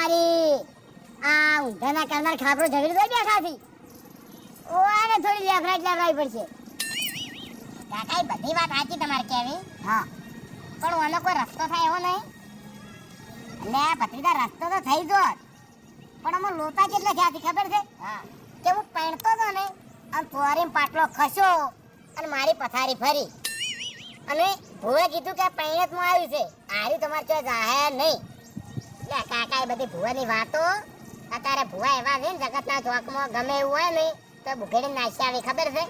તારી આ ઊંધાના કરનાર ખાપરો ઝઘડી દો બેઠાથી ઓને થોડી લેફરાઈ પડશે. કાકા બધી વાત સાચી તમારે કેવી. હા પણ ઓનો કોઈ રસ્તો થાય એવો નહીં. લે ભત્રીજા રસ્તો તો થઈ ગયો પણ અમે લોતા કેટલા થયા ખબર છે. હા કે હું પહેણતો હતો ને અને ફોરીમ પાટલો ખસ્યો અને મારી પથારી ફરી અને ભુવે કીધું કે પૈણતમાં આવ્યું છે આરી તમારે ચોય જાહે નહીં. લે કાકા એ બધી ભુવાની વાતો અત્યારે ભુવા એવા છે ને જગતના ચોકમાં ગમે એવું હોય ને તો બુઘેડી નાસી આવી ખબર છે.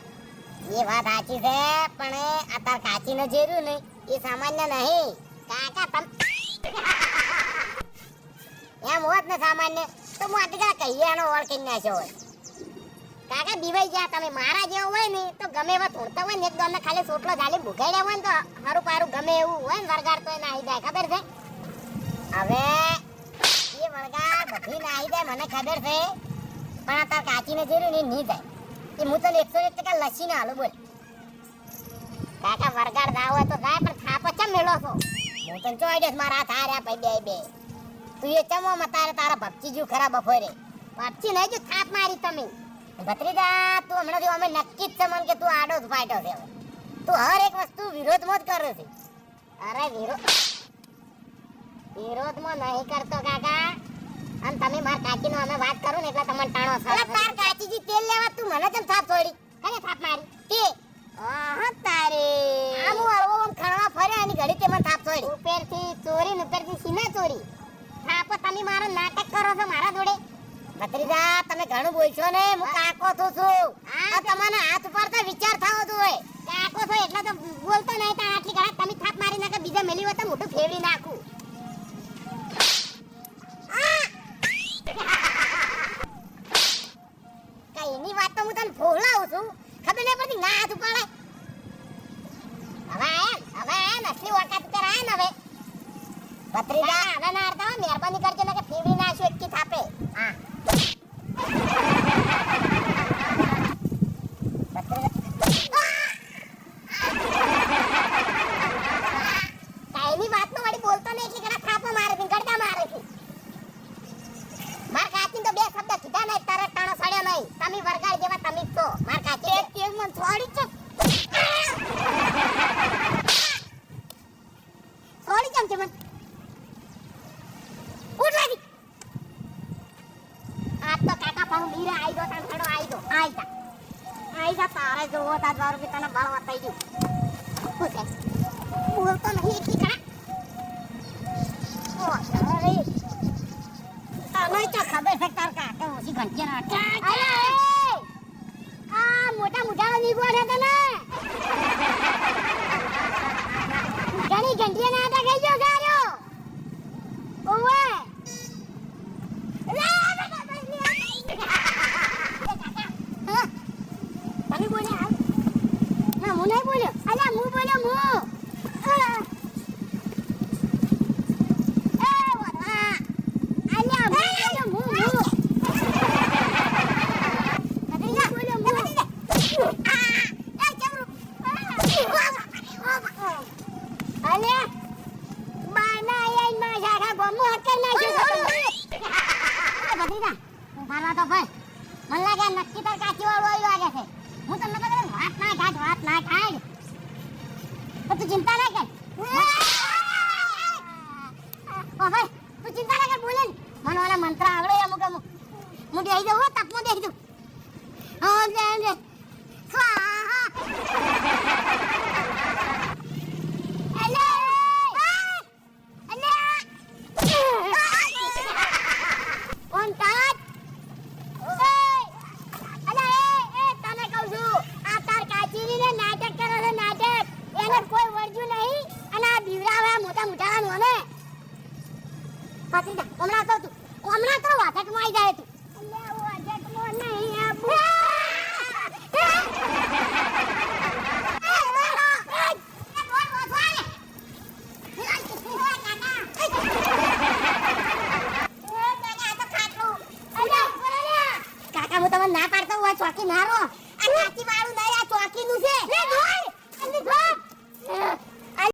એ વાત સાચી છે પણ અત્યારે કાચીને જેર્યું ને એ સામાન્ય નહીં કાકા તમ એમ હોત ને સામાન્ય તો હું આટલી કહીએ આનો ઓળખી નાખ્યો હોય. કાકા દીવાઈ ગયા તમે મારા જેવો હોય ને તો ગમે એવા તોડતા હોય ને એક દોડને ખાલી સોટલો ઝાલી ભૂગાડ્યા હોય ને તો હારું પારું ગમે એવું હોય ને વરગાડતો હોય નાહી જાય ખબર છે. હવે એ વળગાડ બધી નાહી જાય મને ખબર છે પણ આ તાર કાચીને જેર્યું ને નહીં જાય એ હું તને 101% લસીને હાલું બોલ. કાકા વરગાડ જાવ હોય તો જાય પણ થાપ ચમ મેળો છો. હું તને ચોડ્યો મારા હાથ હાર્યા ભાઈ બે તું એ ચમો મતારે તારા ભપચી જેવું ખરા બફોરે ભપચી નહીં જો થાપ મારી તમે. ભત્રીજા તું હમણાં અમે નક્કી જ છે મને કે તું આડો જ ફાટો છે. તું હર એક વસ્તુ વિરોધમાં જ કરે છે. અરે વિરોધમાં નહીં કરતો કાકા અને તમે માર કાચીનો અમે વાત કરું ને એટલે તમને ટાણો છે. અરે તાર કાચીજી તેલ લેવા તું મને કેમ થાપ છોડી હે થાપ મારી તે આહ તારે આમુ હળવો આમ ખણવા ફર્યા અને ઘડી તે મને થાપ છોડી ઉપરથી ચોરી ને ઉપરથી સીના ચોરી થાપ તમે મારો નાટક કરો છો મારા જોડે. ભત્રીજા તમે ઘણું બોલશો ને હું કાકો છું આ તમારા હાથ ઉપર તો વિચાર થાવો જોઈએ. કાકો છો એટલે તો બોલતો નહીં તો આટલી ઘણા તમે થાપ મારી નાખે બીજા મેલી હોય તો મોઢું ફેરવી નાખું. કઈ એની વાત તો હું તને ફોલાવું છું ખબર નહીં પડતી ના હાથ ઉપાડે. હવે નસલી ઓકાત ઉપર આયા ને હવે ભત્રીજા હવે ના હરતા મહેરબાની કરજો ને કે ફેરવી નાખશું એકથી થાપે. હા કાઈની વાત નો વળી બોલતો ને એટલી ઘણા થાપો મારે છે ગડકા મારે છે. માર કાચીન તો બે શબ્દ કીધા નહીં તારે ટાણો સડ્યો નહીં. તમે વરગાડ જેવા તમે જ છો માર કાચી એક મન છોડી છે છોડી કેમ છે મન ઉઠ લાગી. આ તો કાકા પાઉ લીરે આઈ ગયો તાણ ખડો આઈ જા તારે જોવો તા દારૂ પીતાને બાળ વતાઈ ગયું. શું છે બોલતો નહીં એટલી ઘણા ઓ અરે તને તો ખબર છે તાર કાકા ઓછી ઘંટિયા ના અરે આ મોટા મુઢાળો નીકળો છે તને ઘણી ઘંટિયા ના આટા ગઈ ગયો સારો ઓવે તમે બોલ્યા ના હું નહીં બોલ્યો અલ્યા હું બોલ્યો હું નક્કી તાર કાચી વાળું લાગે છે. હું તમને તો વાત ના કાઢ તો તું ચિંતા ના કર. ઓ ભાઈ તું ચિંતા ના કર બોલે મને ઓલા મંત્ર આવડે અમુક હું દેઈ દઉં તપમાં દેઈ દઉં. હા લે સ્વાહા કોણ તાત નાટક કરે છે નાટક એને કોઈ વર્જ્યું નહીં અને આ બીવરાવા મોટા મોટા નો ને પકડી જા હમણાં તો વાટકમાં આવી જાય તું